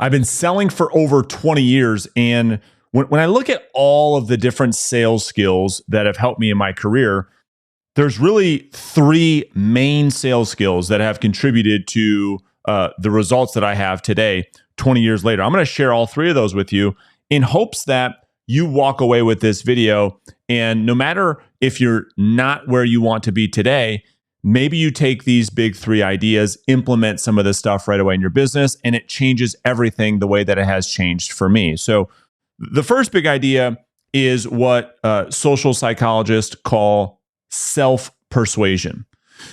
I've been selling for over 20 years. And when I look at all of the different sales skills that have helped me in my career, there's really three main sales skills that have contributed to the results that I have today, 20 years later. I'm going to share all three of those with you in hopes that you walk away with this video. And no matter if you're not where you want to be today, maybe you take these big three ideas, implement some of this stuff right away in your business, and it changes everything the way that it has changed for me. So the first big idea is what social psychologists call self-persuasion.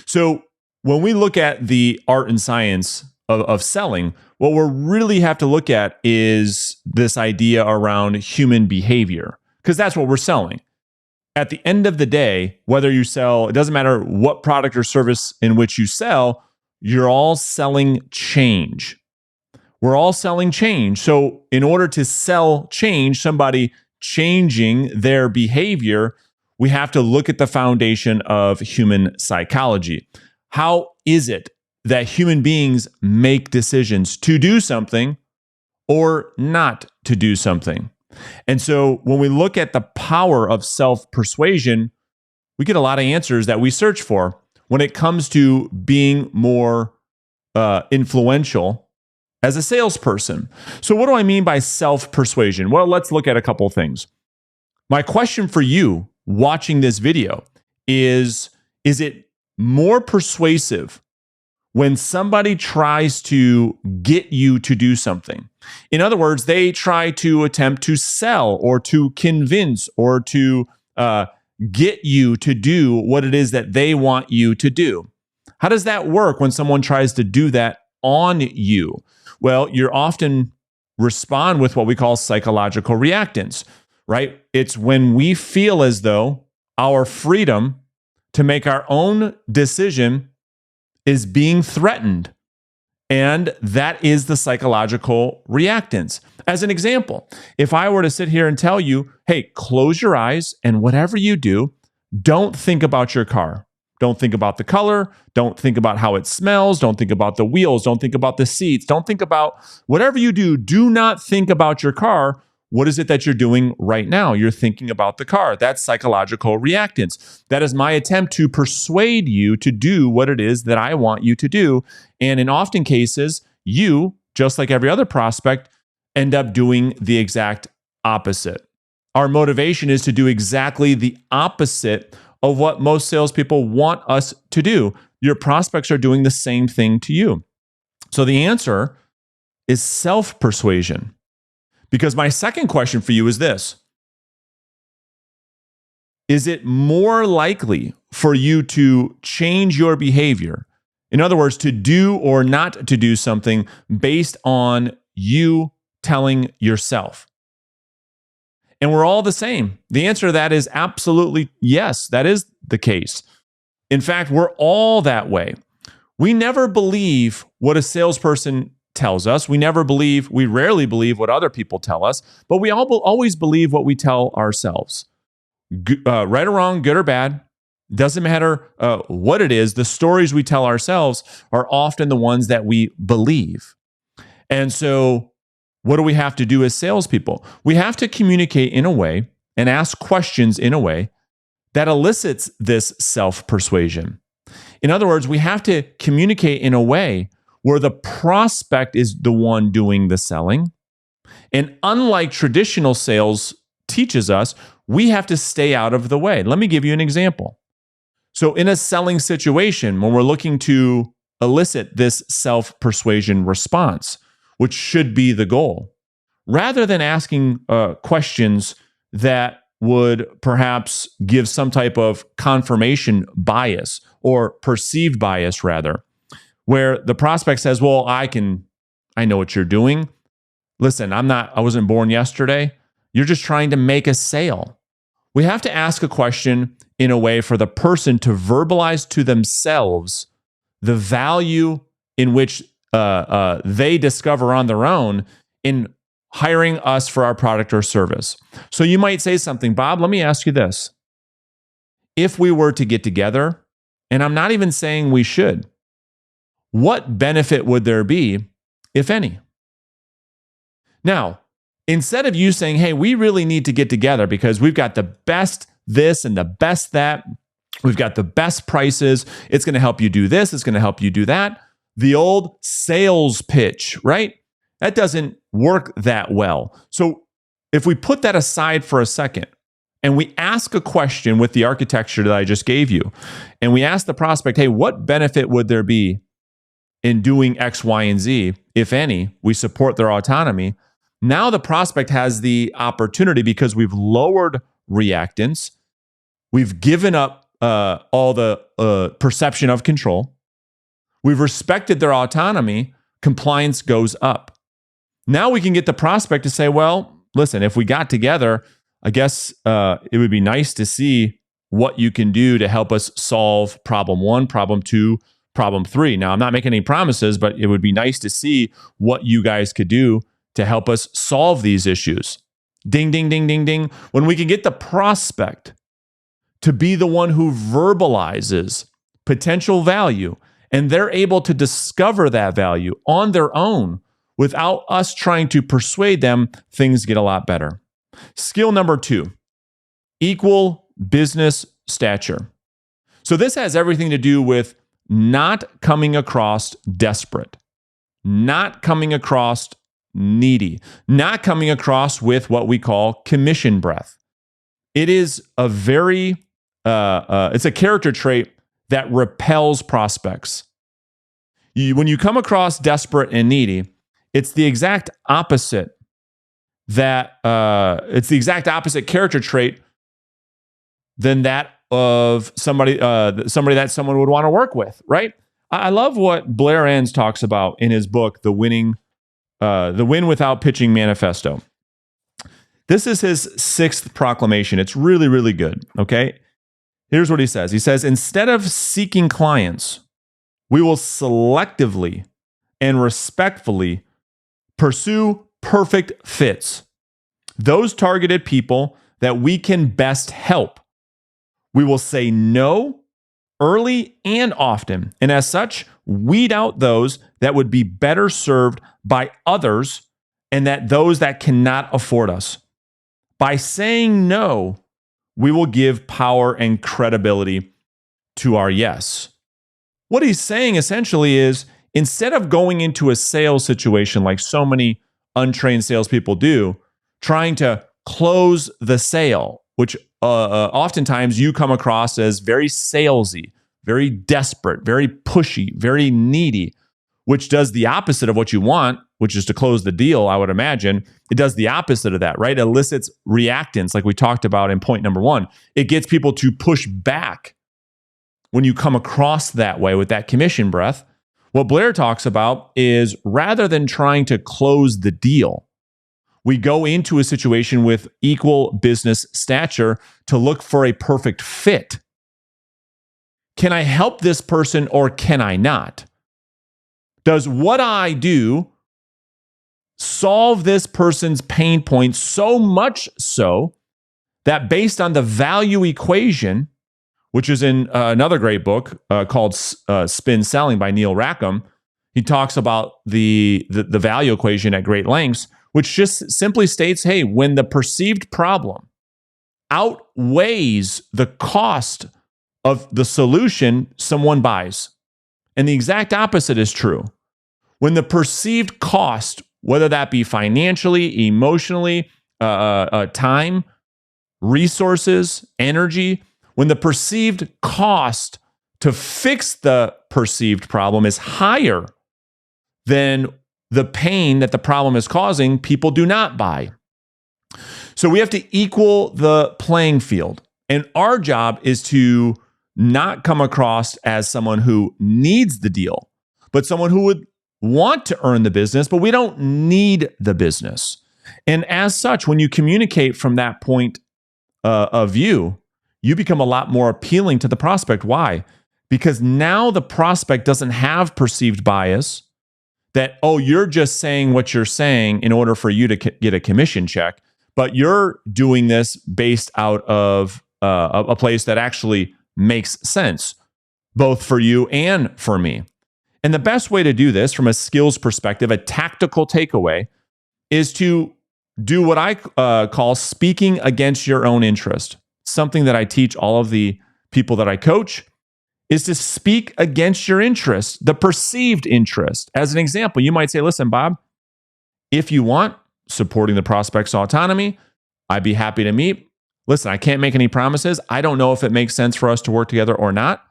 So when we look at the art and science of selling, what we really have to look at is this idea around human behavior, because that's what we're selling. At the end of the day, whether you sell, it doesn't matter what product or service in which you sell, you're all selling change. We're all selling change. So in order to sell change, somebody changing their behavior, we have to look at the foundation of human psychology. How is it that human beings make decisions to do something or not to do something? And so when we look at the power of self-persuasion, we get a lot of answers that we search for when it comes to being more influential as a salesperson. So what do I mean by self-persuasion? Well, let's look at a couple of things. My question for you watching this video is it more persuasive when somebody tries to get you to do something? In other words, they try to attempt to sell or to convince or to get you to do what it is that they want you to do. How does that work when someone tries to do that on you? Well, you're often respond with what we call psychological reactance, right? It's when we feel as though our freedom to make our own decision is being threatened. And that is the psychological reactance. As an example, if I were to sit here and tell you, hey, close your eyes and whatever you do, don't think about your car. Don't think about the color. Don't think about how it smells. Don't think about the wheels. Don't think about the seats. Don't think about whatever you do. Do not think about your car. What is it that you're doing right now? You're thinking about the car. That's psychological reactance. That is my attempt to persuade you to do what it is that I want you to do. And in often cases, you, just like every other prospect, end up doing the exact opposite. Our motivation is to do exactly the opposite of what most salespeople want us to do. Your prospects are doing the same thing to you. So the answer is self-persuasion. Because my second question for you is this: is it more likely for you to change your behavior? In other words, to do or not to do something based on you telling yourself? And we're all the same. The answer to that is absolutely yes, that is the case. In fact, we're all that way. We never believe what a salesperson tells us. We rarely believe what other people tell us, but we always believe what we tell ourselves. Right or wrong, good or bad, doesn't matter what it is. The stories we tell ourselves are often the ones that we believe. And so what do we have to do as salespeople? We have to communicate in a way and ask questions in a way that elicits this self-persuasion. In other words, we have to communicate in a way where the prospect is the one doing the selling. And unlike traditional sales teaches us, we have to stay out of the way. Let me give you an example. So in a selling situation, when we're looking to elicit this self-persuasion response, which should be the goal, rather than asking questions that would perhaps give some type of confirmation bias or perceived bias rather, where the prospect says, well, I know what you're doing. Listen, I wasn't born yesterday. You're just trying to make a sale. We have to ask a question in a way for the person to verbalize to themselves the value in which they discover on their own in hiring us for our product or service. So you might say something, Bob, let me ask you this. If we were to get together, and I'm not even saying we should, what benefit would there be, if any? Now, instead of you saying, hey, we really need to get together because we've got the best this and the best that, we've got the best prices, it's going to help you do this, it's going to help you do that. The old sales pitch, right? That doesn't work that well. So if we put that aside for a second and we ask a question with the architecture that I just gave you, and we ask the prospect, hey, what benefit would there be in doing X, Y, and Z, if any? We support their autonomy. Now the prospect has the opportunity, because we've lowered reactance, we've given up all the perception of control, we've respected their autonomy, compliance goes up. Now we can get the prospect to say, well, listen, if we got together, I guess it would be nice to see what you can do to help us solve problem 1, problem 2, problem 3. Now, I'm not making any promises, but it would be nice to see what you guys could do to help us solve these issues. Ding, ding, ding, ding, ding. When we can get the prospect to be the one who verbalizes potential value, and they're able to discover that value on their own without us trying to persuade them, things get a lot better. Skill number 2, equal business stature. So this has everything to do with not coming across desperate, not coming across needy, not coming across with what we call commission breath. It is a very, it's a character trait that repels prospects. When you come across desperate and needy, it's the exact opposite character trait than that of somebody that someone would want to work with, right? I love what Blair Enns talks about in his book, The Win Without Pitching Manifesto. This is his 6th proclamation. It's really, really good, okay? Here's what he says. He says, instead of seeking clients, we will selectively and respectfully pursue perfect fits, those targeted people that we can best help. We will say no early and often, and as such, weed out those that would be better served by others and those that cannot afford us. By saying no, we will give power and credibility to our yes. What he's saying essentially is, instead of going into a sales situation like so many untrained salespeople do, trying to close the sale, which oftentimes you come across as very salesy, very desperate, very pushy, very needy, which does the opposite of what you want, which is to close the deal, I would imagine. It does the opposite of that, right? It elicits reactance, like we talked about in point number 1. It gets people to push back when you come across that way with that commission breath. What Blair talks about is, rather than trying to close the deal, we go into a situation with equal business stature to look for a perfect fit. Can I help this person or can I not? Does what I do solve this person's pain point so much so that, based on the value equation, which is in another great book called Spin Selling by Neil Rackham, he talks about the value equation at great lengths, which just simply states, hey, when the perceived problem outweighs the cost of the solution, someone buys. And the exact opposite is true. When the perceived cost, whether that be financially, emotionally, time, resources, energy, when the perceived cost to fix the perceived problem is higher than the pain that the problem is causing, people do not buy. So we have to equal the playing field. And our job is to not come across as someone who needs the deal, but someone who would want to earn the business, but we don't need the business. And as such, when you communicate from that point of view, you become a lot more appealing to the prospect. Why? Because now the prospect doesn't have perceived bias that, oh, you're just saying what you're saying in order for you to get a commission check, but you're doing this based out of a place that actually makes sense, both for you and for me. And the best way to do this from a skills perspective, a tactical takeaway, is to do what I call speaking against your own interest. Something that I teach all of the people that I coach is to speak against your interest, the perceived interest. As an example, you might say, listen, Bob, if you want supporting the prospect's autonomy, I'd be happy to meet. Listen, I can't make any promises. I don't know if it makes sense for us to work together or not,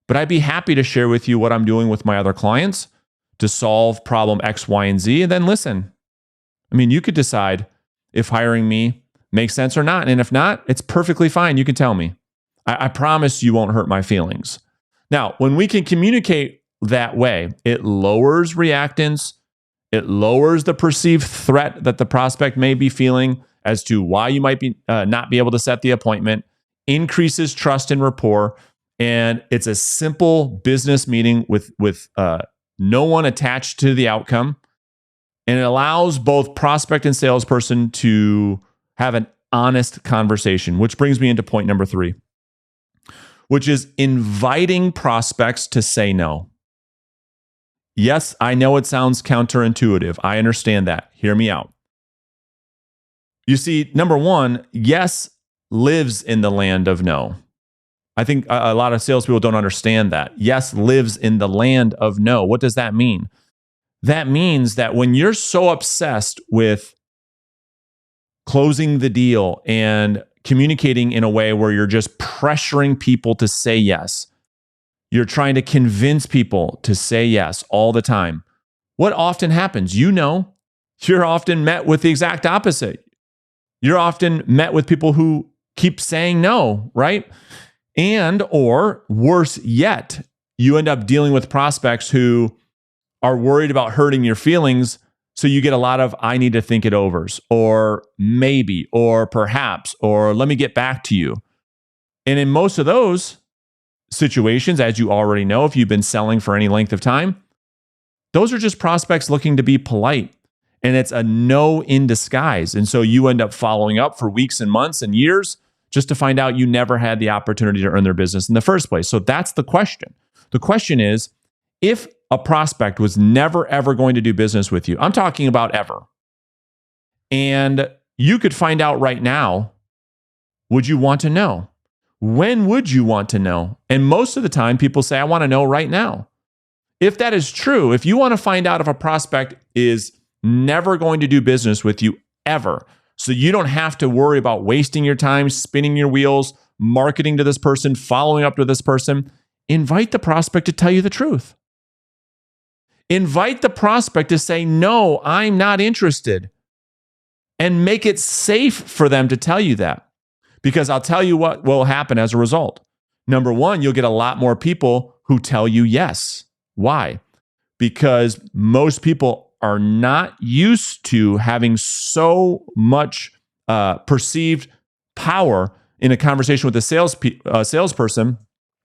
but I'd be happy to share with you what I'm doing with my other clients to solve problem X, Y, and Z. And then listen, I mean, you could decide if hiring me makes sense or not. And if not, it's perfectly fine. You can tell me. I promise you won't hurt my feelings. Now, when we can communicate that way, it lowers reactance. It lowers the perceived threat that the prospect may be feeling as to why you might be not be able to set the appointment, increases trust and rapport, and it's a simple business meeting with no one attached to the outcome, and it allows both prospect and salesperson to have an honest conversation, which brings me into point number 3, which is inviting prospects to say no. Yes, I know it sounds counterintuitive. I understand that. Hear me out. You see, number 1, yes lives in the land of no. I think a lot of salespeople don't understand that. Yes lives in the land of no. What does that mean? That means that when you're so obsessed with closing the deal and communicating in a way where you're just pressuring people to say yes, you're trying to convince people to say yes all the time. What often happens? You're often met with the exact opposite. You're often met with people who keep saying no, right? And, or worse yet, you end up dealing with prospects who are worried about hurting your feelings. So you get a lot of, I need to think it overs, or maybe, or perhaps, or let me get back to you. And in most of those situations, as you already know, if you've been selling for any length of time, those are just prospects looking to be polite. And it's a no in disguise. And so you end up following up for weeks and months and years just to find out you never had the opportunity to earn their business in the first place. So that's the question. The question is, if a prospect was never, ever going to do business with you, I'm talking about ever, and you could find out right now, would you want to know? When would you want to know? And most of the time, people say, I want to know right now. If that is true, if you want to find out if a prospect is never going to do business with you ever, so you don't have to worry about wasting your time, spinning your wheels, marketing to this person, following up to this person, invite the prospect to tell you the truth. Invite the prospect to say, no, I'm not interested. And make it safe for them to tell you that. Because I'll tell you what will happen as a result. Number 1, you'll get a lot more people who tell you yes. Why? Because most people are not used to having so much perceived power in a conversation with a salesperson,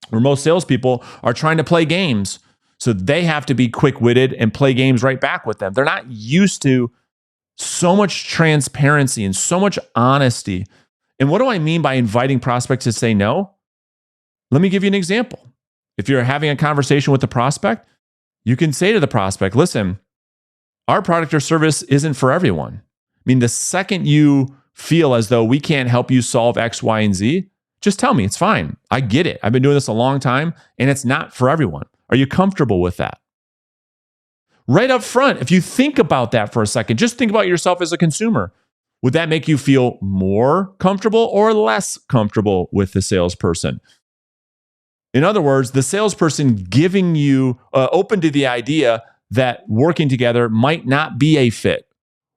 where most salespeople are trying to play games. So they have to be quick-witted and play games right back with them. They're not used to so much transparency and so much honesty. And what do I mean by inviting prospects to say no? Let me give you an example. If you're having a conversation with the prospect, you can say to the prospect, listen, our product or service isn't for everyone. I mean, the second you feel as though we can't help you solve X, Y, and Z, just tell me, it's fine. I get it. I've been doing this a long time, and it's not for everyone. Are you comfortable with that? Right up front, if you think about that for a second, just think about yourself as a consumer. Would that make you feel more comfortable or less comfortable with the salesperson? In other words, the salesperson giving you open to the idea that working together might not be a fit,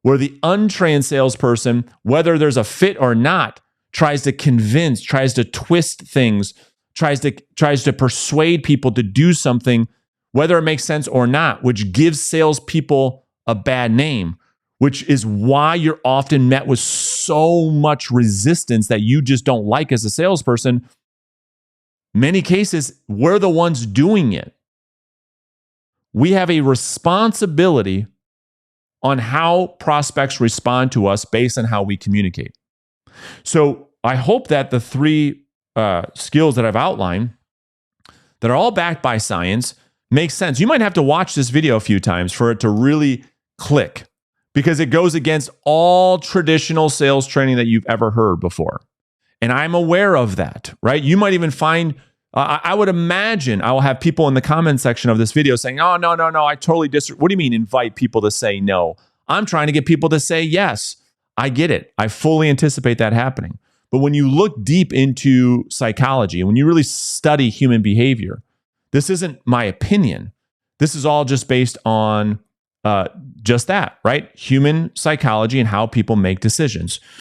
where the untrained salesperson, whether there's a fit or not, tries to convince, tries to twist things, tries to persuade people to do something, whether it makes sense or not, which gives salespeople a bad name, which is why you're often met with so much resistance that you just don't like as a salesperson. Many cases, we're the ones doing it. We have a responsibility on how prospects respond to us based on how we communicate. So I hope that the 3 skills that I've outlined that are all backed by science make sense. You might have to watch this video a few times for it to really click. because it goes against all traditional sales training that you've ever heard before. And I'm aware of that, right? You might even find, I would imagine I will have people in the comment section of this video saying, oh, no, I totally disagree. What do you mean invite people to say no? I'm trying to get people to say yes. I get it. I fully anticipate that happening. But when you look deep into psychology and when you really study human behavior, this isn't my opinion. This is all just based on just that, right? Human psychology and how people make decisions.